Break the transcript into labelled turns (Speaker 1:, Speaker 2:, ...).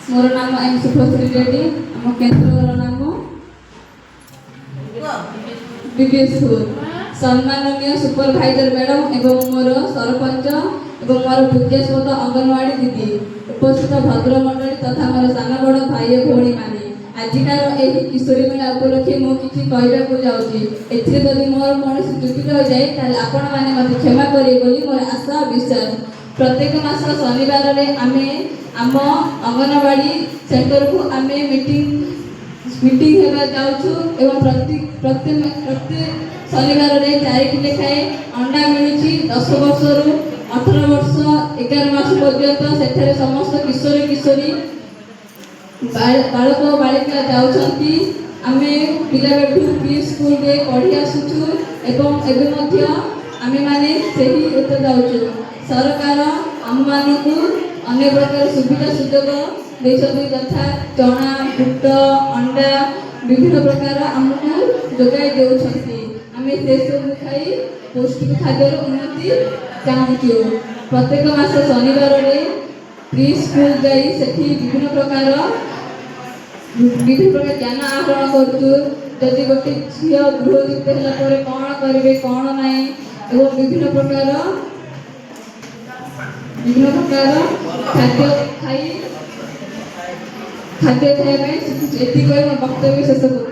Speaker 1: मोर नाम एम शुभश्री रेड्डी। आम केन्द्र नाम विवेशपुर। सम्माननीय सुपरभाइजर मैडम एवं मोर सरपंच एवं मोर पूज्यस्पद अंगनवाड़ी दीदी, उपस्थित भद्र मंडली तथा मोर सान बड़ भाई भौणी माने, आजिकार यही किशोरी मेला उपलक्षे मु किछि कहबाकू जाउछि। एथिरे जदि मोर कोनोसी त्रुटि रहि जाए ताले आपण माने मते क्षमा करिवे बोली मोर आशा विश्वास। प्रत्येक मास शनिवार रे आमे आम अंगनवाड़ी सेंटर को आमे मीटिंग हेबा जाउछु एवं प्रत्येक शनिवार रे 4 लेखाए अंडा मिलुछि। 10 वर्ष रु 18 वर्ष 11 मास पर्यंत सेठारे समस्त किशोरी किशोरी बालक बालिका जाउछंती। आमे पिला बेठू प्री स्कूल रे पढ़ी आसुछु एवं एबे मध्य आमे माने सेही एते जाउछु। सरकार आम मानकू अनेक प्रकार सुविधा सुजोग देछथि, तथा चना बुट अंडा विभिन्न प्रकार आमको जोगाई देउछथि। आमे से सब खाई पौष्टिक खाद्यर उन्नति चाहूछु। प्रत्येक मास शनिवार रे प्री स्कूल जाई सेठी विभिन्न प्रकार ज्ञान आहरण करूँ। जदि गोटे झील गृहयुक्त है कौन करेंगे कौन ना एवं विभिन्न प्रकार खाद्य खाई खाद्य खाया वक्तव्य शेष करूँ।